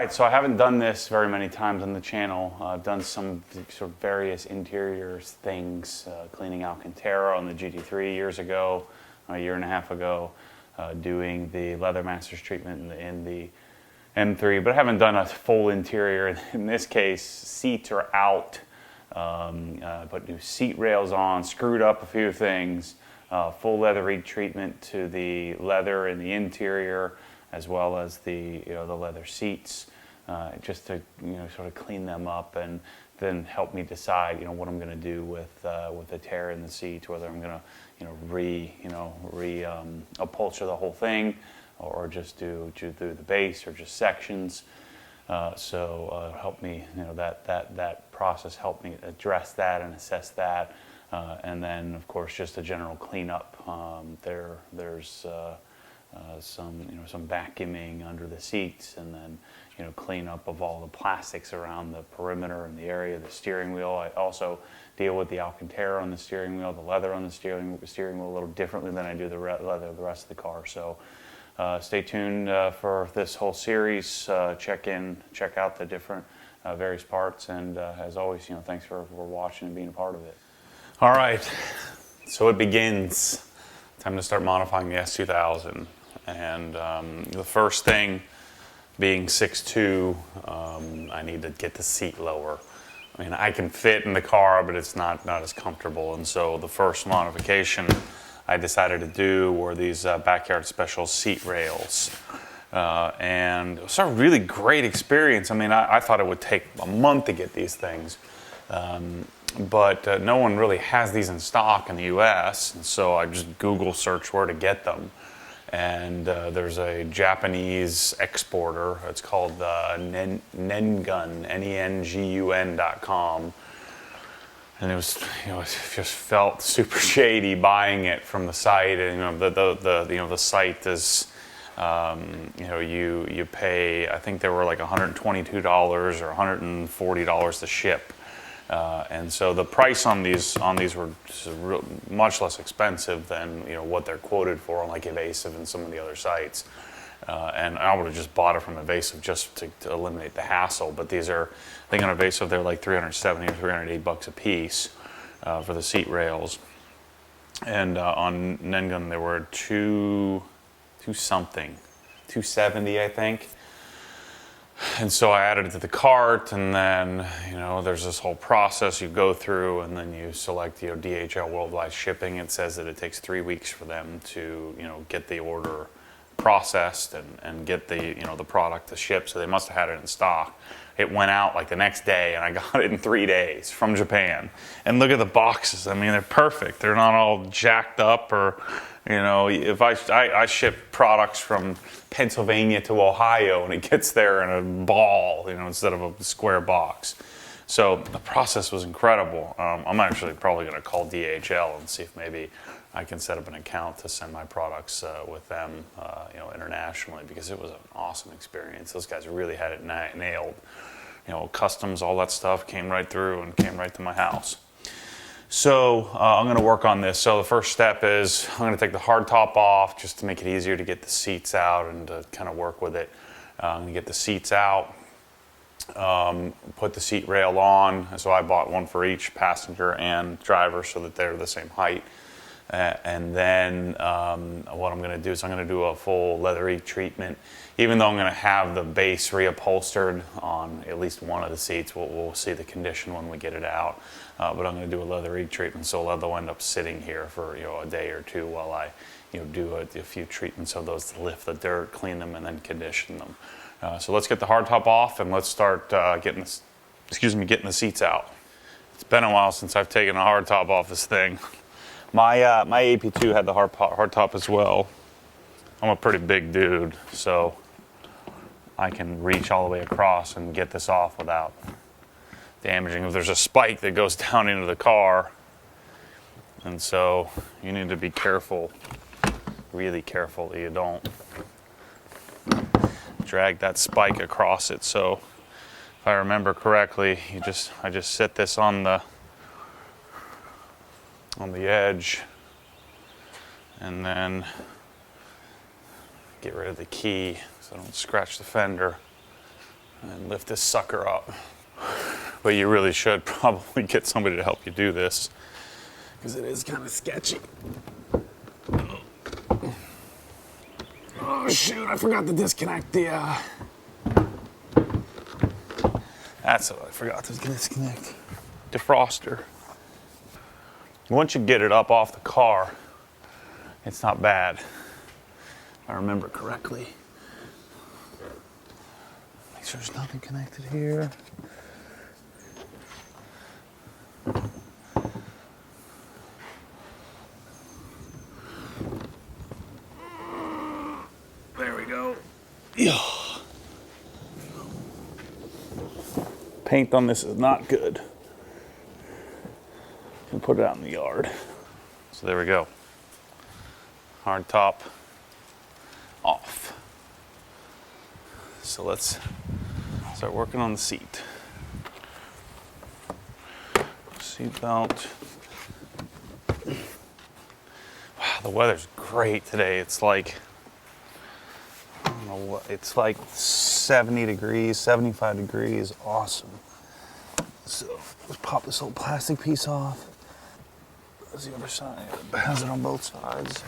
right, so I haven't done this very many times on the channel. I've done some sort of various interiors things, cleaning Alcantara on the GT3 years ago, a year and a half ago, doing the Leather Masters treatment in the M3, but I haven't done a full interior. In this case, seats are out, put new seat rails on, screwed up a few things, full leather retreatment to the leather in the interior, as well as the the leather seats, just to sort of clean them up and then help me decide what I'm going to do with the tear in the seats, whether I'm going to upholster the whole thing, or just do the base or just sections. So help me, that process helped me address that and assess that, and then of course just a general cleanup. There's some vacuuming under the seats, and then cleanup of all the plastics around the perimeter and the area of the steering wheel. I also deal with the Alcantara on the steering wheel, the leather on the steering wheel a little differently than I do the leather of the rest of the car. So stay tuned for this whole series. Check out the different various parts, and as always, thanks for watching and being a part of it. All right, so it begins. Time to start modifying the S2000, and the first thing being 6'2", I need to get the seat lower. I mean, I can fit in the car, but it's not as comfortable, and so the first modification I decided to do were these BackYard special seat rails. And it was a really great experience. I mean, I thought it would take a month to get these things, but no one really has these in stock in the US, and so I just Google searched where to get them. And there's a Japanese exporter. It's called Nengun, Nengun.com. And it was, it just felt super shady buying it from the site. And the site is, you pay. I think they were like $122 or $140 to ship. And so the price on these were much less expensive than what they're quoted for on like Evasive and some of the other sites. And I would have just bought it from Evasive just to eliminate the hassle. But these are, I think on Evasive they're like $370 or $380 a piece for the seat rails. And on Nengun they were $270 I think. And so I added it to the cart, and then there's this whole process you go through, and then you select DHL worldwide shipping. It says that it takes 3 weeks for them to get the order processed and get the the product to ship. So they must have had it in stock. It went out like the next day, and I got it in 3 days from Japan. And look at the boxes. I mean, they're perfect. They're not all jacked up, or if I ship products from Pennsylvania to Ohio, and it gets there in a ball, instead of a square box. So the process was incredible. I'm actually probably going to call DHL and see if maybe I can set up an account to send my products with them, internationally, because it was an awesome experience. Those guys really had it nailed. Customs, all that stuff came right through and came right to my house. So I'm going to work on this. So the first step is I'm going to take the hard top off just to make it easier to get the seats out and to kind of work with it. I'm going to get the seats out, put the seat rail on. So I bought one for each passenger and driver so that they're the same height. And then what I'm going to do is I'm going to do a full leathery treatment. Even though I'm going to have the base reupholstered on at least one of the seats, we'll see the condition when we get it out. But I'm going to do a leathery treatment, so they'll end up sitting here for a day or two while I do a few treatments of those to lift the dirt, clean them, and then condition them. So let's get the hardtop off, and let's start getting the seats out. It's been a while since I've taken a hardtop off this thing. My AP2 had the hardtop as well. I'm a pretty big dude, so I can reach all the way across and get this off without damaging. If there's a spike that goes down into the car, and so you need to be careful, really careful that you don't drag that spike across it. So if I remember correctly, I just set this on the edge, and then get rid of the key so I don't scratch the fender. and lift this sucker up. But you really should probably get somebody to help you do this, because it is kind of sketchy. Oh shoot, I forgot to disconnect the, that's what I forgot to disconnect. Defroster. Once you get it up off the car, it's not bad, if I remember correctly. Make sure there's nothing connected here. There we go. Yeah. Paint on this is not good. Can put it out in the yard. So there we go. Hard top off. So let's start working on the seat. Seat belt. Wow, the weather's great today. It's like, I don't know what, it's like 70 degrees, 75 degrees, awesome. So let's pop this little plastic piece off. There's the other side, it has it on both sides.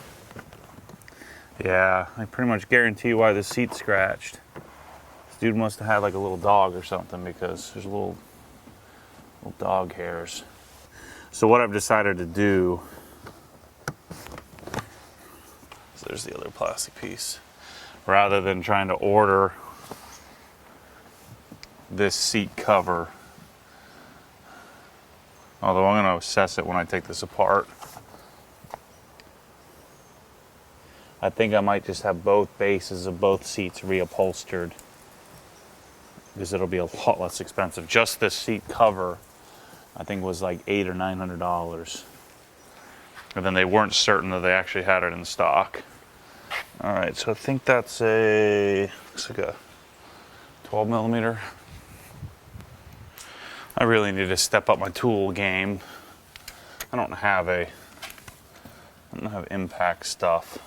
Yeah, I pretty much guarantee why this seat's scratched. This dude must have had like a little dog or something, because there's little dog hairs. So what I've decided to do, so there's the other plastic piece. Rather than trying to order this seat cover, although I'm going to assess it when I take this apart, I think I might just have both bases of both seats reupholstered, because it'll be a lot less expensive. Just this seat cover, I think, was like $800 or $900. And then they weren't certain that they actually had it in stock. All right, so I think that's looks like a 12 millimeter. I really need to step up my tool game. I don't have impact stuff.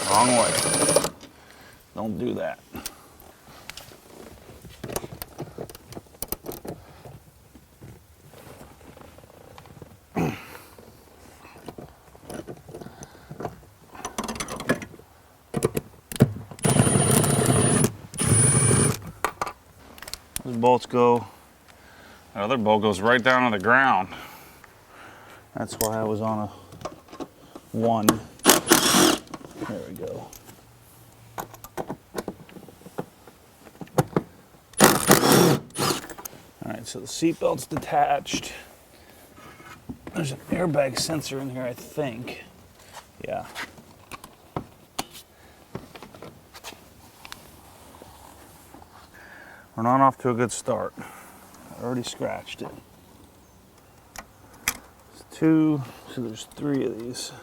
Wrong way. Don't do that. Those bolts go, the other bolt goes right down on the ground. That's why I was on a 1. There we go. All right, so the seat belt's detached. There's an airbag sensor in here, I think. Yeah. We're not off to a good start. I already scratched it. There's 2, so there's 3 of these.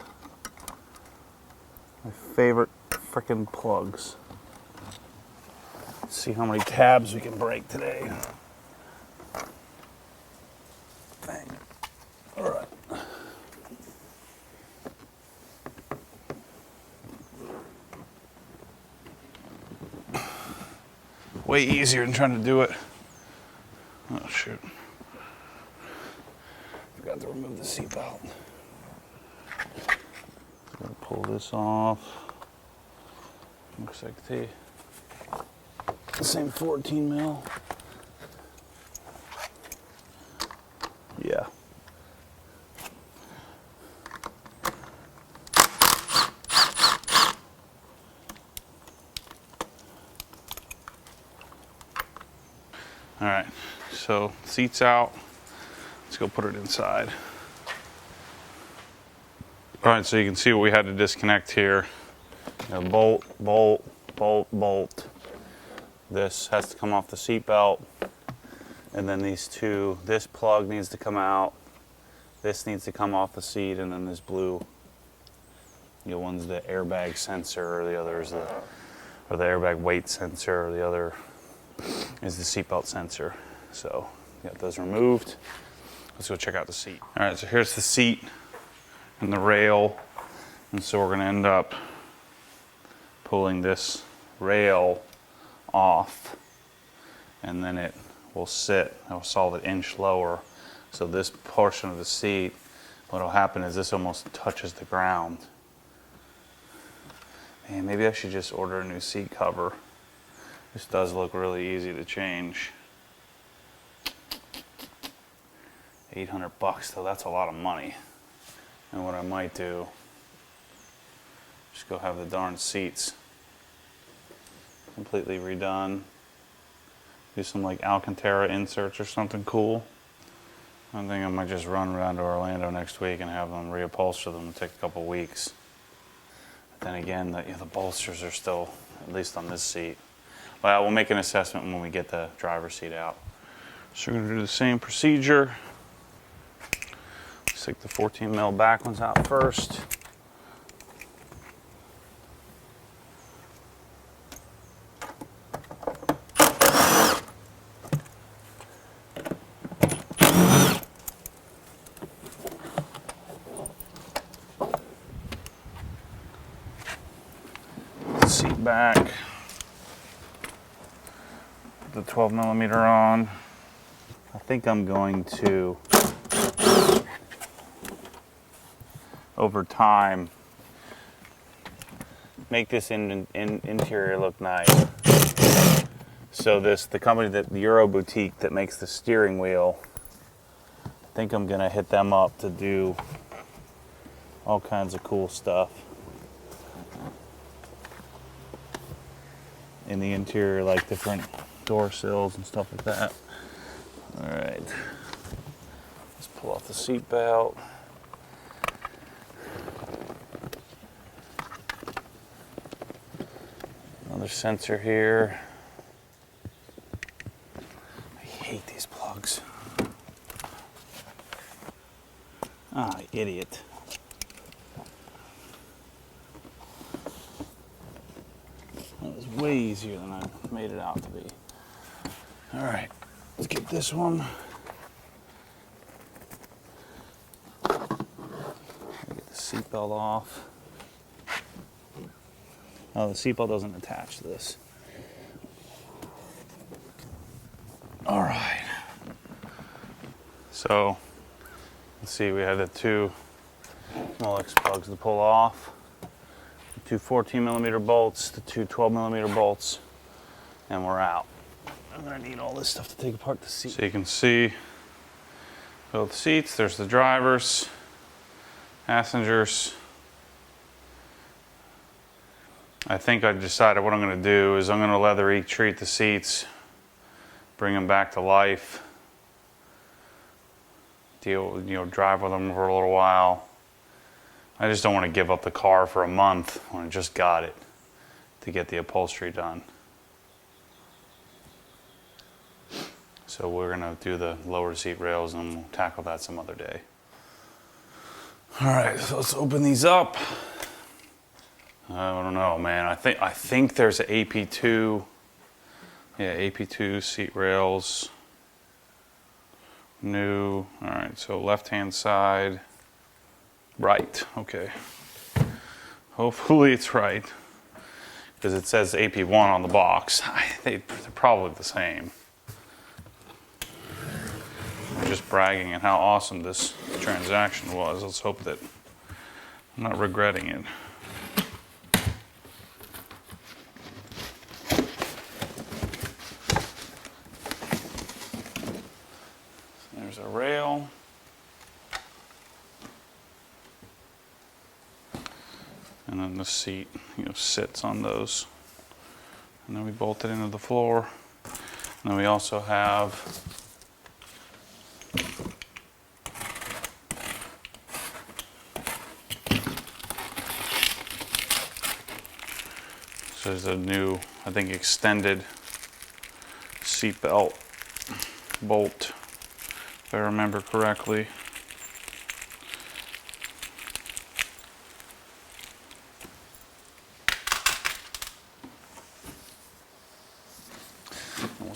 My favorite frickin' plugs. Let's see how many tabs we can break today. Dang it. All right. Way easier than trying to do it. Oh shoot. Forgot to remove the seatbelt. Gotta pull this off. Looks like the same 14 mil. Yeah. All right, so seat's out. Let's go put it inside. All right, so you can see what we had to disconnect here. You know, bolt, bolt, bolt, bolt. This has to come off the seat belt. And then these two, this plug needs to come out. This needs to come off the seat, and then this blue One's the airbag sensor, or the other is the airbag weight sensor, or the other is the seatbelt sensor. So got those removed. Let's go check out the seat. All right, so here's the seat and the rail. And so we're gonna end up pulling this rail off, and then it will sit a solid inch lower. So this portion of the seat, what'll happen is this almost touches the ground. Man, maybe I should just order a new seat cover. This does look really easy to change. $800 though, that's a lot of money. And what I might do, just go have the darn seats completely redone. Do some like Alcantara inserts or something cool. I think I might just run around to Orlando next week and have them reupholster them. It'll take a couple weeks. But then again, the bolsters are still, at least on this seat. Well, we'll make an assessment when we get the driver's seat out. So we're gonna do the same procedure. Stick the 14 mil back ones out first. Seat back. Put the 12 millimeter on. I think I'm going to, over time, make this interior look nice. So the company, the Euro Boutique that makes the steering wheel, I think I'm gonna hit them up to do all kinds of cool stuff in the interior, like different door sills and stuff like that. All right, let's pull off the seat belt. Another sensor here. I hate these plugs. Ah, idiot. That was way easier than I made it out to be. All right, let's get this one. Get the seatbelt off. Oh, the seatbelt doesn't attach to this. All right. So, let's see, we have the two Molex plugs to pull off. The two 14 millimeter bolts, the two 12 millimeter bolts, and we're out. I'm gonna need all this stuff to take apart the seat. So you can see both seats. There's the drivers, passengers. I think I decided what I'm gonna do is I'm gonna leather treat the seats, bring them back to life, drive with them for a little while. I just don't want to give up the car for a month when I just got it to get the upholstery done. So we're gonna do the lower seat rails and we'll tackle that some other day. All right, so let's open these up. I don't know, man. I think there's an AP2. Yeah, AP2 seat rails. New. All right, so left-hand side. Right, okay. Hopefully it's right, because it says AP1 on the box. They're probably the same. I'm just bragging at how awesome this transaction was. Let's hope that I'm not regretting it. There's a rail. And then the seat, sits on those. And then we bolt it into the floor. And then we also have so there's a new, I think, extended seat belt bolt, if I remember correctly.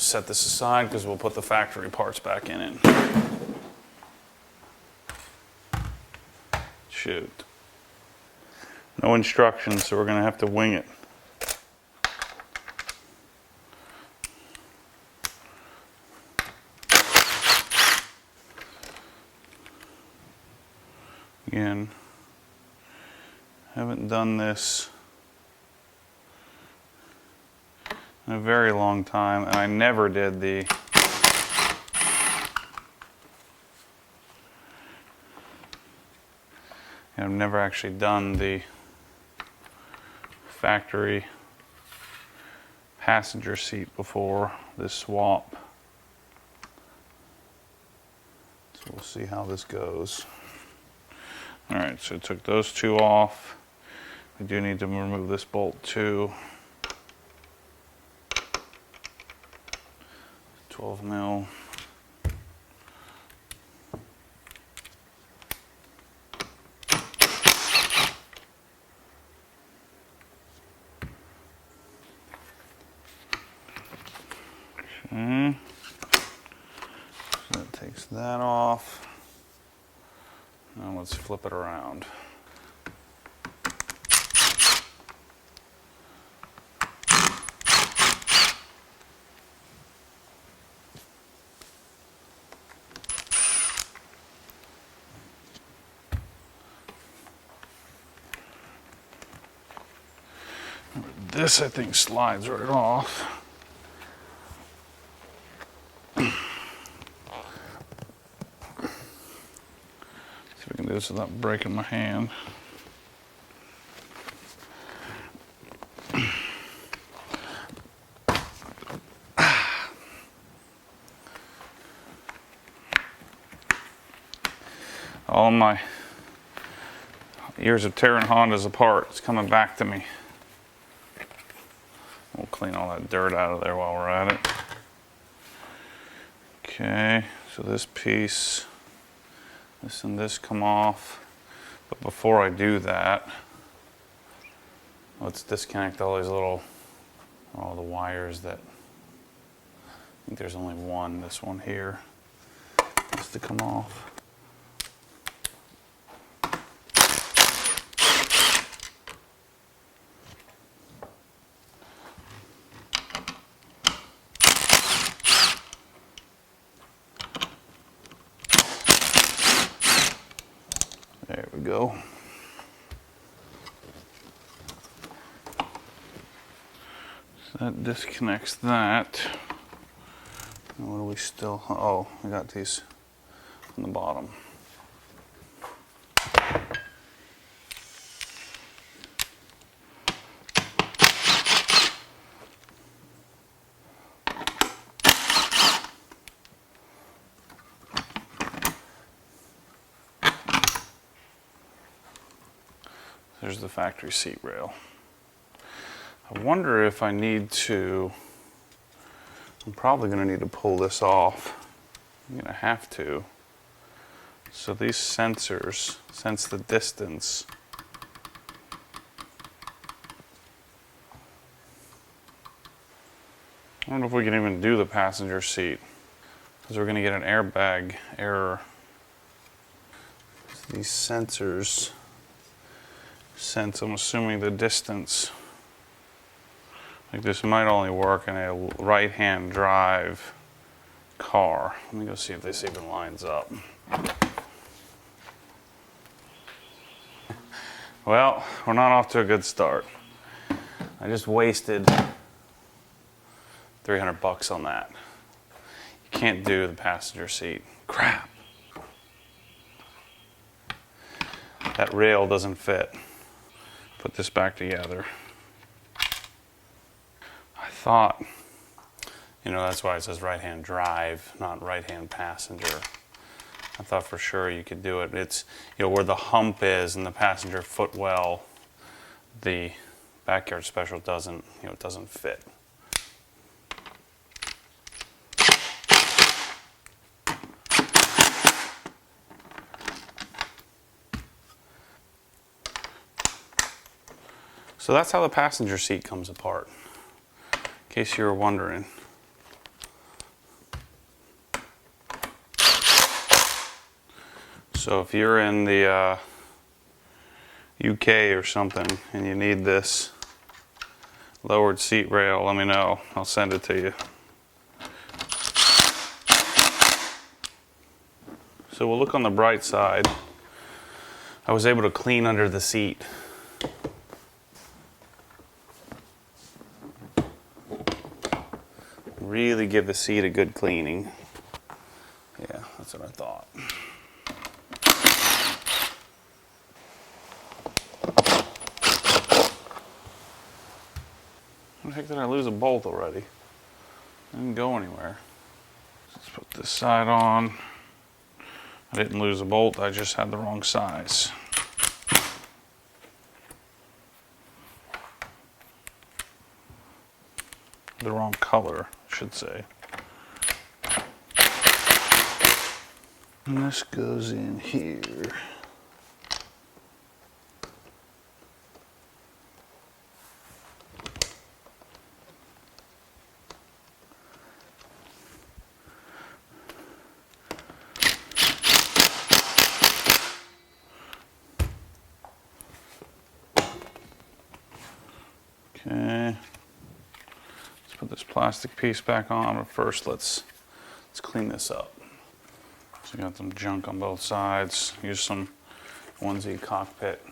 set this aside because we'll put the factory parts back in it. Shoot. No instructions, so we're going to have to wing it. Again, haven't done this in a very long time, and I never did the I've never actually done the factory passenger seat before this swap. So we'll see how this goes. Alright, so I took those two off. We do need to remove this bolt too. 12 mil. Okay. So that takes that off. Now let's flip it around. This, I think, slides right off. See if we can do this without breaking my hand. All my years of tearing Hondas apart, it's coming back to me. We'll clean all that dirt out of there while we're at it. Okay, so this piece, this and this come off. But before I do that, let's disconnect all these little, all the wires that, I think there's only one, this one here, has to come off. There we go. So that disconnects that. And what do we still, oh, we got these on the bottom. There's the factory seat rail. I wonder if I need to, I'm probably going to need to pull this off. I'm going to have to. So these sensors sense the distance. I don't know if we can even do the passenger seat because we're going to get an airbag error. So these sensors sense, I'm assuming, the distance. Like this might only work in a right-hand drive car. Let me go see if this even lines up. Well, we're not off to a good start. I just wasted $300 on that. You can't do the passenger seat. Crap. That rail doesn't fit. Put this back together. I thought, you know, that's why it says right-hand drive, not right-hand passenger. I thought for sure you could do it. It's, you know, where the hump is in the passenger footwell, the BackYard special doesn't, you know, it doesn't fit. So that's how the passenger seat comes apart, in case you were wondering. So if you're in the UK or something and you need this lowered seat rail, let me know. I'll send it to you. So we'll look on the bright side. I was able to clean under the seat. Really give the seat a good cleaning. Yeah, that's what I thought. How the heck did I lose a bolt already? I didn't go anywhere. Let's put this side on. I didn't lose a bolt, I just had the wrong size. The wrong color, I should say. And this goes in here. Okay. Let's put this plastic piece back on, but first let's clean this up. So we got some junk on both sides. Use some onesie cockpit.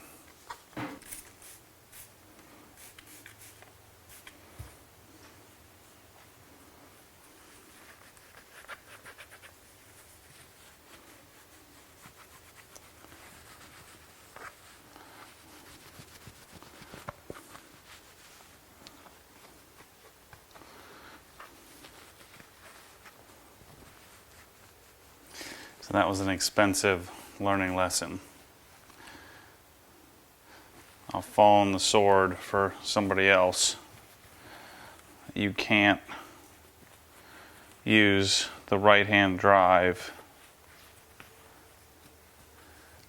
So that was an expensive learning lesson. I'll fall on the sword for somebody else. You can't use the right-hand drive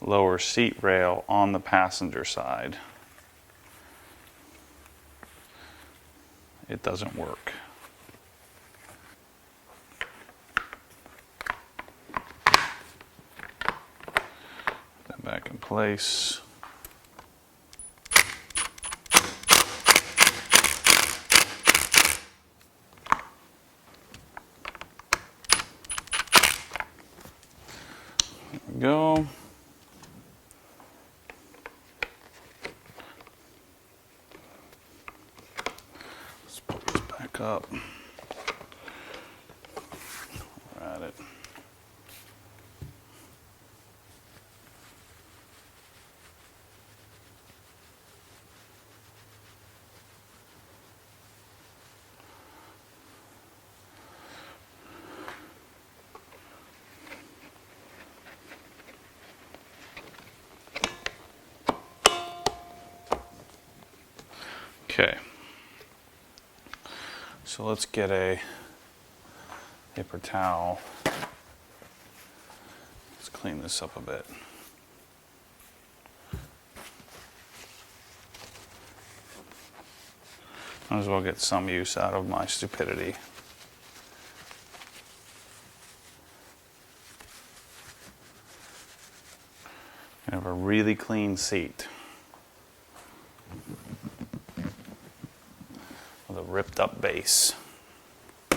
lower seat rail on the passenger side. It doesn't work. Back in place. There we go. Let's pull this back up. We're at it. Okay, so let's get a paper towel. Let's clean this up a bit. Might as well get some use out of my stupidity. I have a really clean seat. With a ripped up base. I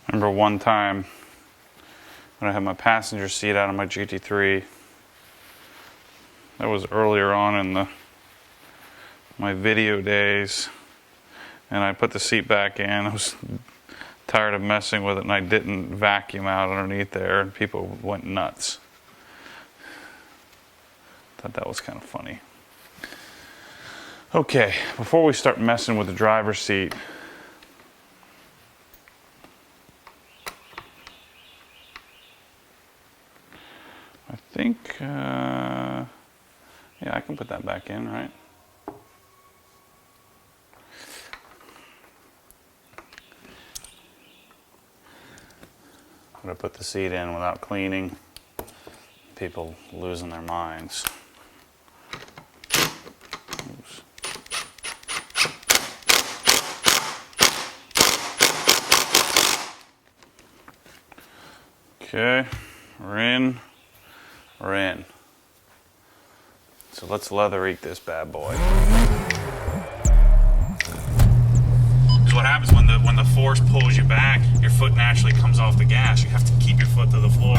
remember one time when I had my passenger seat out of my GT3. That was earlier on in my video days, and I put the seat back in. I was tired of messing with it, and I didn't vacuum out underneath there, and people went nuts. Thought that was kind of funny. Okay, before we start messing with the driver's seat, I think, yeah, I can put that back in, right? I'm gonna put the seat in without cleaning. People losing their minds. Okay, we're in. So let's leather eat this bad boy. Because what happens when the force pulls you back, your foot naturally comes off the gas. You have to keep your foot to the floor.